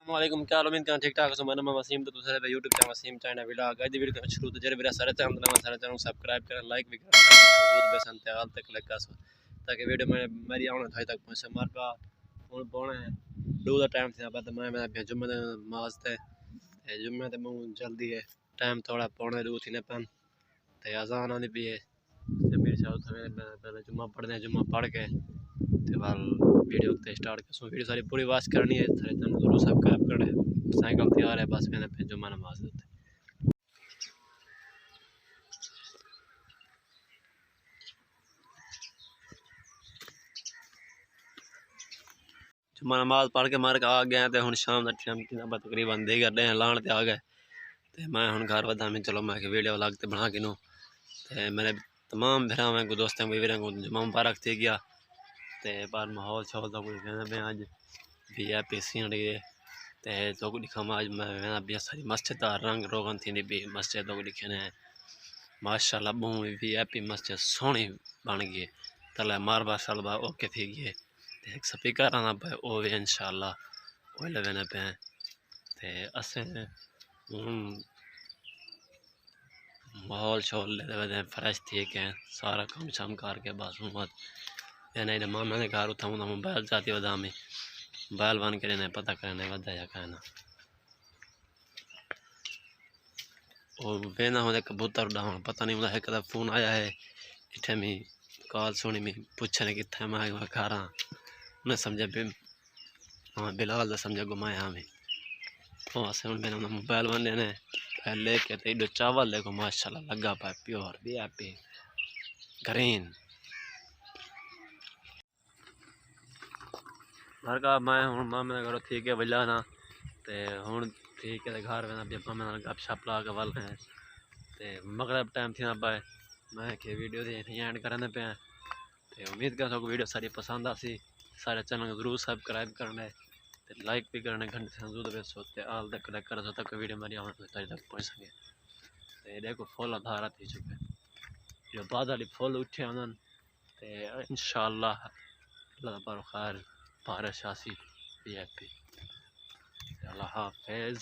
वालेकुम, क्या हाल? उम्मीद करना ठीक ठाक हो। मेरा नाम वसीम, तो दूसरे पे YouTube channel Wasim China vlog. आज वीडियो करना शुरू तो जरे मेरा सारे चैनल सब्सक्राइब करें, लाइक भी करें, बहुत बेसन त्याल तक क्लिक कर ताकि वीडियो में मेरी आने थाई तक पहुंचे। हमारे पा हुन पौने दो दा टाइम से बाद मैं जुम्मे नमाज ते जुम्मे ते मैं जल्दी है टाइम थोड़ा पौने दो थी ने पन ते अजान आनी भी है ते मेरे साथ पहले जुम्मा पढ़ने जुम्मा पढ़ के ते बाद वीडियो ते स्टार्ट कर। वीडियो सारी पूरी वॉच करनी है, सारे चैनल जरूर सब्सक्राइब करना है। साइकिल तैयार है, बस मैंने पे जुम्मा नमाज देते जुम्मा नमाज पढ़ के मार के आ गए तो हुन शाम का टाइम तकरीबन दे कर रहे लाण ते आ गए ते मैं हुन घर वधा में चलो मैं वीडियो लगते बना के नो ते मेरे तमाम भरावां को दोस्तों को वीरों को जुम्मा मुबारक थी गया ते पर माहौल शौल तो कोई कहना मैं आज VIP सीन रही है ते लोग दिखा आज मैं भी सारी मस्जिद का रंग रोगन थी भी मस्जिद लोग दिखे ने माशाल्लाह बहुत VIP मस्जिद सोहनी बन गई तले मारबा शलबा ओके थी गए एक स्पीकर आना पे ओ भी इंशाल्लाह वो लगने पे ते असे माहौल शोल ले फ्रेश थी के सारा काम शाम करके बस मत यानी मामा ने घर उठा मोबाइल जाती वदा में मोबाइल बन के नहीं पता करने वदा या कहना और बेना होने कबूतर उड़ाना पता नहीं मुझे कदा फोन आया है इठे में कॉल सुनी में पूछने किथे मैं घर उन्हें समझे हाँ बिलाल समझे घुमाया हमें तो अस मैंने मोबाइल बन लेने लेके तो इधर चावल देखो माशाल्लाह लगा पाए प्योर VIP ग्रीन घर का मैं हूँ मामे घर ठीक है बजा ना ते हूँ ठीक है घर में मामे गप शप ला के वल हैं ते मगरब टाइम थी ना पाए मैं के वीडियो दे एंड करने पे ते उम्मीद कर सको वीडियो सारी पसंद आसी सारे चैनल को जरूर सब्सक्राइब करना है ते लाइक भी करना घंटे से जरूर बेस होते आल तक क्लिक कर सो तक वीडियो मेरी आने तक पहुंच सके ते देखो फुल धारा थी चुके जो बाद वाली फुल उठे उन्होंने ते इंशाल्लाह अल्लाह पर खैर बारिश आसी VIP अल्लाह हाफिज।